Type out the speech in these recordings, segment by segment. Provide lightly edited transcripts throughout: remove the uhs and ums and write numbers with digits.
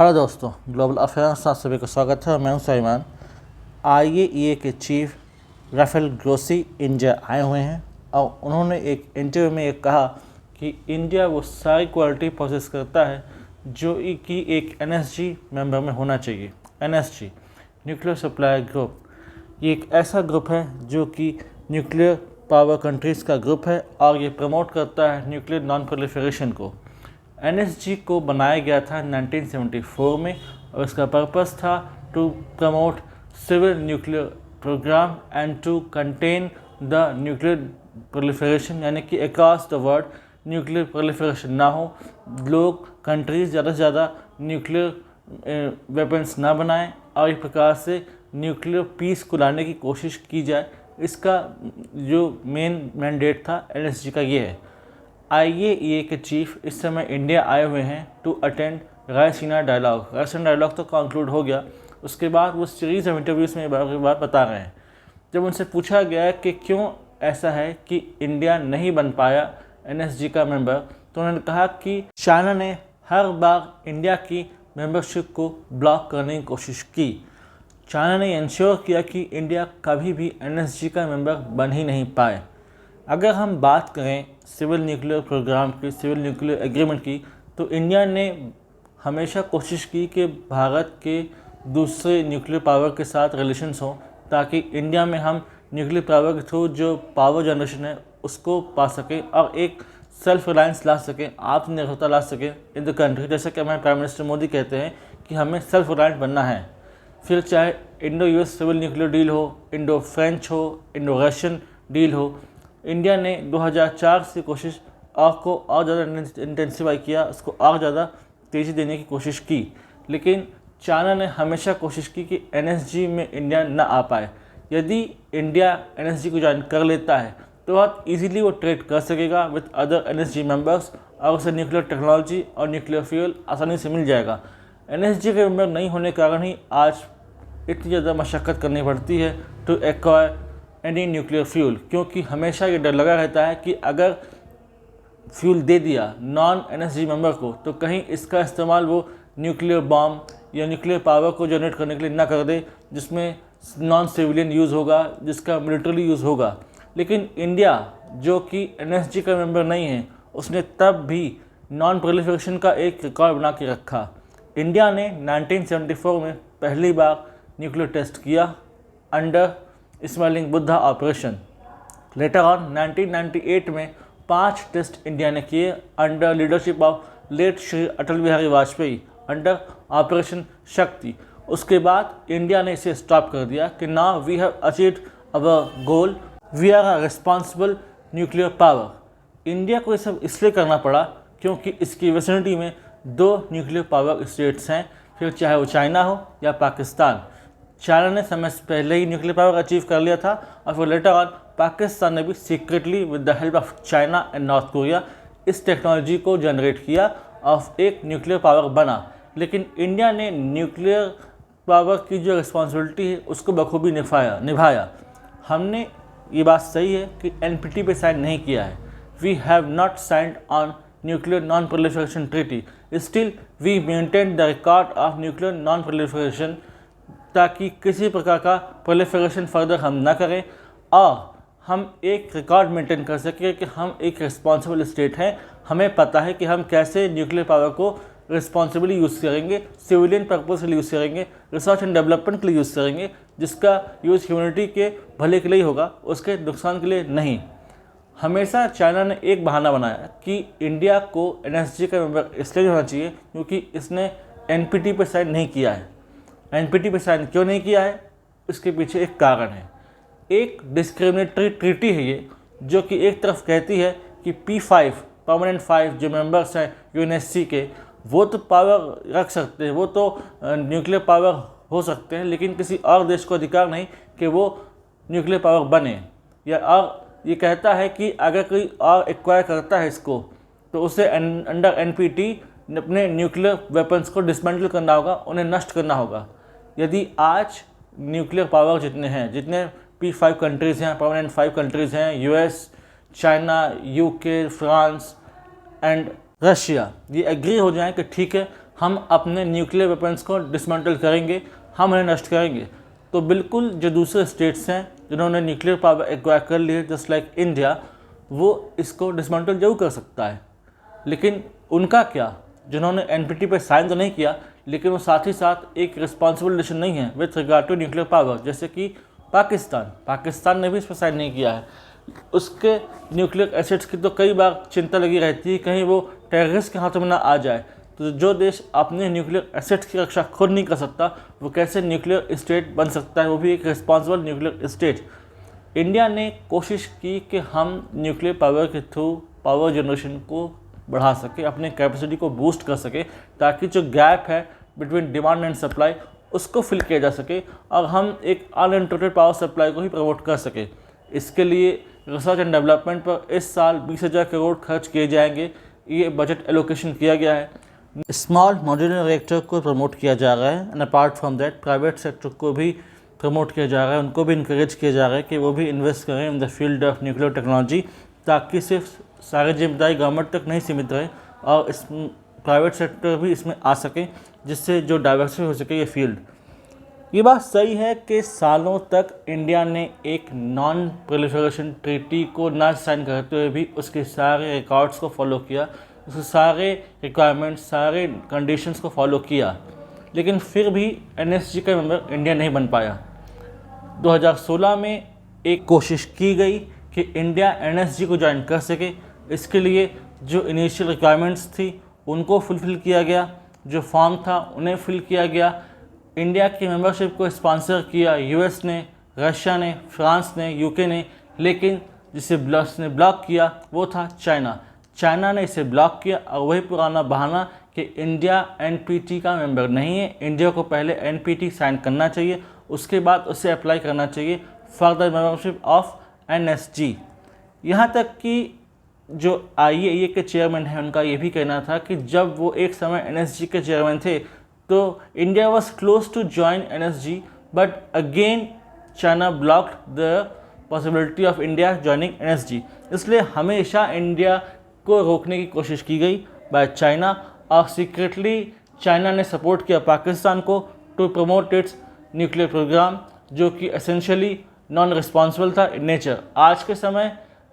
Hello दोस्तों, global affairs आप सभी का स्वागत है। मैं हूं सईमान। IAEA के चीफ राफेल ग्रोसी इंडिया आए हुए हैं और उन्होंने एक इंटरव्यू में ये कहा कि इंडिया वो सारी क्वालिटी प्रोसेस करता है जो कि एक NSG मेंबर में होना चाहिए। NSG न्यूक्लियर सप्लाई ग्रुप, ये एक ऐसा ग्रुप है जो कि न्यूक्लियर पावर कंट्रीज़ का ग्रुप है और ये प्रमोट करता है न्यूक्लियर नॉन प्रोलिफरेशन को। NSG को बनाया गया था 1974 में और इसका पर्पस था to promote civil nuclear programme and to contain the nuclear proliferation, यानी कि across the world nuclear proliferation ना हो, लोग कंट्रीज ज़्यादा से ज़्यादा न्यूक्लियर वेपन्स ना बनाएं और इस प्रकार से न्यूक्लियर पीस को लाने की कोशिश की जाए। इसका जो मेन मैंडेट था NSG का ये है। IAEA के चीफ इस समय इंडिया आए हुए हैं to attend Raisina dialogue. Raisina dialogue तो कंक्लूड हो गया, उसके बाद वो सीरीज़ ऑफ इंटरव्यूज़ में बात बता रहे हैं। जब उनसे पूछा गया कि क्यों ऐसा है कि इंडिया नहीं बन पाया NSG का मेंबर, तो उन्होंने कहा कि चाइना ने हर बार इंडिया की मेंबरशिप को ब्लॉक करने की कोशिश की। चाइना ने इंश्योर किया कि इंडिया कभी भी NSG का मेंबर बन ही नहीं पाए। अगर हम बात करें सिविल न्यूक्लियर प्रोग्राम की, सिविल न्यूक्लियर एग्रीमेंट की, तो इंडिया ने हमेशा कोशिश की कि भारत के दूसरे न्यूक्लियर पावर के साथ रिलेशंस हों ताकि इंडिया में हम न्यूक्लियर पावर के थ्रू जो पावर जनरेशन है उसको पा सकें और एक सेल्फ रिलायंस ला सकें, आत्मनिर्भरता ला सकें इन द कंट्री। जैसे कि हमारे प्राइम मिनिस्टर मोदी कहते हैं कि हमें सेल्फ रिलायंट बनना है। फिर चाहे Indo US civil nuclear deal हो, इंडो फ्रेंच हो, इंडो रशियन डील हो, इंडिया ने 2004 से कोशिश को और ज़्यादा इंटेंसिफाई किया, उसको और ज़्यादा तेज़ी देने की कोशिश की। लेकिन चाइना ने हमेशा कोशिश की कि NSG में इंडिया ना आ पाए। यदि इंडिया NSG को ज्वाइन कर लेता है तो बहुत ईजीली वो ट्रेड कर सकेगा विद अदर NSG मेंबर्स और उसे न्यूक्लियर टेक्नोलॉजी और न्यूक्लियर फ्यूल आसानी से मिल जाएगा। NSG के मेंबर नहीं होने के कारण ही आज इतनी ज़्यादा मशक्क़त करनी पड़ती है to acquire any nuclear fuel, क्योंकि हमेशा ये डर लगा रहता है कि अगर फ्यूल दे दिया नॉन NSG मेंबर को तो कहीं इसका इस्तेमाल वो न्यूक्लियर बॉम्ब या न्यूक्लियर पावर को जनरेट करने के लिए ना कर दे जिसमें नॉन सिविलियन यूज़ होगा, जिसका मिलिट्री यूज़ होगा। लेकिन इंडिया जो कि NSG का मेंबर नहीं है, उसने तब भी नॉन प्रोलिफरेशन का एक रिकॉर्ड बना के रखा। इंडिया ने 1974 में पहली बार न्यूक्लियर टेस्ट किया under smiling Buddha operation. Later on 1998 में 5 टेस्ट इंडिया ने किए under leadership of late Shri Atal Bihari Vajpayee under operation Shakti. उसके बाद इंडिया ने इसे स्टॉप कर दिया कि now we have achieved our goal, we are a responsible nuclear power. India को ये सब इसलिए करना पड़ा क्योंकि इसकी विसिनिटी में 2 न्यूक्लियर पावर स्टेट्स हैं, फिर चाहे वो चाइना हो या पाकिस्तान। चाइना ने समय से पहले ही न्यूक्लियर पावर अचीव कर लिया था और फिर लेटर ऑन पाकिस्तान ने भी secretly with the help of China and north Korea इस टेक्नोलॉजी को जनरेट किया और एक न्यूक्लियर पावर बना। लेकिन इंडिया ने न्यूक्लियर पावर की जो रिस्पॉन्सिबिलिटी है उसको बखूबी निभाया। हमने ये बात सही है कि NPT पे साइन नहीं किया है, we have not signed on nuclear non proliferation treaty, still we maintain the record of nuclear non proliferation ताकि किसी प्रकार का प्रोलिफरेशन फर्दर हम ना करें और हम एक रिकॉर्ड मेंटेन कर सकें कि हम एक रिस्पॉन्सिबल स्टेट हैं। हमें पता है कि हम कैसे न्यूक्लियर पावर को रिस्पॉन्सिबली यूज़ करेंगे, सिविलियन पर्पज़ के लिए यूज़ करेंगे, रिसर्च एंड डेवलपमेंट के लिए यूज़ करेंगे, जिसका यूज़ ह्यूमैनिटी के भले के लिए होगा, उसके नुकसान के लिए नहीं। हमेशा चाइना ने एक बहाना बनाया कि इंडिया को NSG का मेंबर इसलिए होना चाहिए क्योंकि इसने NPT पर साइन नहीं किया है। NPT पे साइन क्यों नहीं किया है, इसके पीछे एक कारण है। एक डिस्क्रिमिनेटरी ट्रीटी है ये, जो कि एक तरफ कहती है कि P5 परमानेंट 5 जो मेंबर्स हैं UNSC के, वो तो पावर रख सकते हैं, वो तो न्यूक्लियर पावर हो सकते हैं, लेकिन किसी और देश को अधिकार नहीं कि वो न्यूक्लियर पावर बने। या और ये कहता है कि अगर कोई और एक्वायर करता है इसको तो उसे अंडर NPT अपने न्यूक्लियर वेपन्स को डिसमेंटल करना होगा, उन्हें नष्ट करना होगा। यदि आज न्यूक्लियर पावर जितने P5 कंट्रीज़ हैं, परमानेंट 5 कंट्रीज़ हैं, US, China, UK, France and Russia, ये एग्री हो जाएं कि ठीक है हम अपने न्यूक्लियर वेपन्स को डिसमेंटल करेंगे, हम उन्हें नष्ट करेंगे। तो बिल्कुल जो दूसरे स्टेट्स हैं जिन्होंने न्यूक्लियर पावर एक्वायर कर ली है, जस्ट लाइक इंडिया, वो इसको डिसमेंटल जरूर कर सकता है। लेकिन उनका क्या, जिन्होंने NPT पे साइन तो नहीं किया, लेकिन वो साथ ही साथ एक रिस्पॉन्सिबल नेशन नहीं है with regard to nuclear power, जैसे कि पाकिस्तान ने भी इस पर साइन नहीं किया है। उसके न्यूक्लियर एसेट्स की तो कई बार चिंता लगी रहती है, कहीं वो टेररिस्ट के हाथों में ना आ जाए। तो जो देश अपने न्यूक्लियर एसेट्स की रक्षा खुद नहीं कर सकता, वो कैसे न्यूक्लियर स्टेट बन सकता है, वो भी एक रिस्पॉन्सिबल न्यूक्लियर स्टेट। इंडिया ने कोशिश की कि हम न्यूक्लियर पावर के थ्रू पावर जनरेशन को बढ़ा सके, अपने कैपेसिटी को बूस्ट कर सके, ताकि जो गैप है बिटवीन डिमांड एंड सप्लाई उसको फिल किया जा सके और हम एक अनइंटरप्टेड पावर सप्लाई को ही प्रमोट कर सके। इसके लिए रिसर्च एंड डेवलपमेंट पर इस साल 20,000 करोड़ खर्च किए जाएंगे, ये बजट एलोकेशन किया गया है। स्मॉल मॉड्यूलर रिएक्टर को प्रमोट किया जा रहा है and apart from that private sector को भी प्रमोट किया जा रहा है, उनको भी इंकरेज किया जा रहा है कि वो भी इन्वेस्ट करें in the field of nuclear technology, ताकि सिर्फ सारी जिम्मेदारी गवर्नमेंट तक नहीं सीमित रहे और इस प्राइवेट सेक्टर भी इसमें आ सके, जिससे जो डाइवर्सिफाई हो सके ये फील्ड। ये बात सही है कि सालों तक इंडिया ने एक नॉन प्रोलिफरेशन ट्रीटी को ना साइन करते हुए भी उसके सारे रिकॉर्ड्स को फॉलो किया, उसके सारे रिक्वायरमेंट्स, सारे कंडीशंस को फॉलो किया, लेकिन फिर भी NSG का मेंबर इंडिया नहीं बन पाया। 2016 में एक कोशिश की गई कि इंडिया NSG को ज्वाइन कर सके। इसके लिए जो इनिशियल रिक्वायरमेंट्स थी उनको फुलफ़िल किया गया, जो फॉर्म था उन्हें फिल किया गया। इंडिया की मेंबरशिप को स्पॉन्सर किया US ने, रशिया ने, फ्रांस ने, UK ने, लेकिन जिसे ब्लॉक किया वो था चाइना ने इसे ब्लॉक किया। और वही पुराना बहाना कि इंडिया NPT का मेंबर नहीं है, इंडिया को पहले NPT साइन करना चाहिए, उसके बाद उसे अप्लाई करना चाहिए for the membership of NSG। यहाँ तक कि जो IAEA के चेयरमैन हैं उनका ये भी कहना था कि जब वो एक समय NSG के चेयरमैन थे तो India was close to join NSG, but again China blocked the possibility of India joining NSG। इसलिए हमेशा इंडिया को रोकने की कोशिश की गई बाय चाइना, और सीक्रेटली चाइना ने सपोर्ट किया पाकिस्तान को to promote its nuclear programme, जो कि एसेंशियली नॉन रिस्पॉन्सिबल था इन नेचर। आज के समय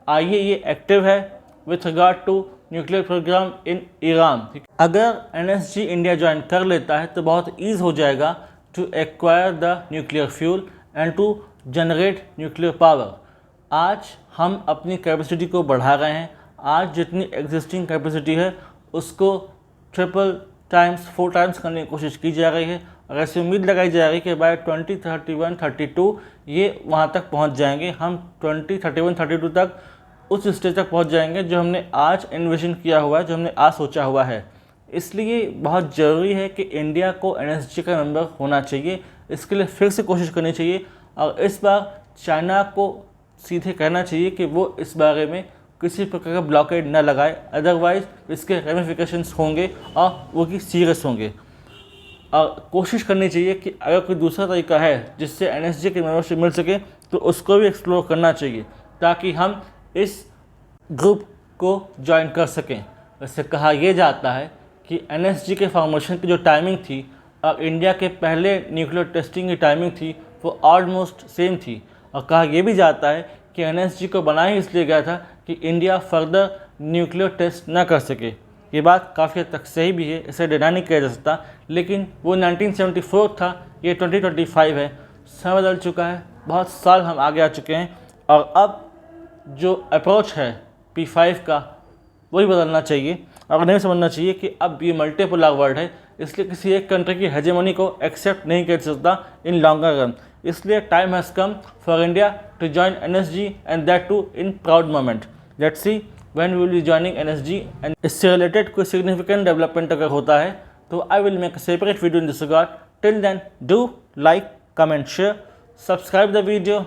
IAEA एक्टिव है with regard to nuclear programme in Iran. अगर NSG इंडिया ज्वाइन कर लेता है तो बहुत ईज हो जाएगा to acquire the nuclear fuel and to generate nuclear power. आज हम अपनी कैपेसिटी को बढ़ा रहे हैं। आज जितनी एग्जिस्टिंग कैपेसिटी है उसको 4 टाइम्स करने की कोशिश की जा रही है, और ऐसी उम्मीद लगाई जा रही है कि बाय 2031-32 ये वहाँ तक पहुँच जाएंगे। हम 2031-32 तक उस स्टेज तक पहुंच जाएंगे जो हमने आज इन्विजन किया हुआ है, जो हमने आज सोचा हुआ है। इसलिए बहुत ज़रूरी है कि इंडिया को NSG का मेंबर होना चाहिए। इसके लिए फिर से कोशिश करनी चाहिए, और इस बार चाइना को सीधे कहना चाहिए कि वो इस बारे में किसी प्रकार का ब्लॉकेड न लगाए, अदरवाइज इसके रेमिफिकेशंस होंगे और वो कि सीरियस होंगे। और कोशिश करनी चाहिए कि अगर कोई दूसरा तरीका है जिससे NSG की मेंबरशिप मिल सके तो उसको भी एक्सप्लोर करना चाहिए, ताकि हम इस ग्रुप को ज्वाइन कर सकें। वैसे कहा यह जाता है कि NSG के फॉर्मेशन की जो टाइमिंग थी और इंडिया के पहले न्यूक्लियर टेस्टिंग की टाइमिंग थी वो ऑलमोस्ट सेम थी, और कहा यह भी जाता है कि NSG को बनाया ही इसलिए गया था कि इंडिया फर्दर न्यूक्लियर टेस्ट न कर सके। ये बात काफ़ी हद तक सही भी है, इसे डिनाई नहीं किया जा सकता, लेकिन वो 1974 था, ये 2025 है। समय बदल चुका है, बहुत साल हम आगे आ चुके हैं, और अब जो अप्रोच है P5 का वही बदलना चाहिए, और नहीं समझना चाहिए कि अब ये मल्टीपोलर वर्ल्ड है, इसलिए किसी एक कंट्री की हेजेमोनी को एक्सेप्ट नहीं कर सकता इन लॉन्गर रन। इसलिए time has come for India to join NSG and that too in proud moment. Let's see when we will be joining NSG, and इससे रिलेटेड कोई सिग्निफिकेंट डेवलपमेंट अगर होता है तो I will make a separate video in this regard. Till then do like, comment, share, subscribe the video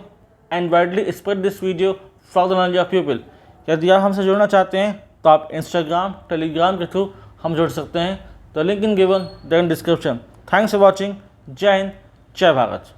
and widely spread this video for the knowledge of people. यदि आप हमसे जुड़ना चाहते हैं तो आप इंस्टाग्राम, टेलीग्राम के थ्रू हम जुड़ सकते हैं, तो link in given in description. Thanks for watching. जय हिंद, जय भारत।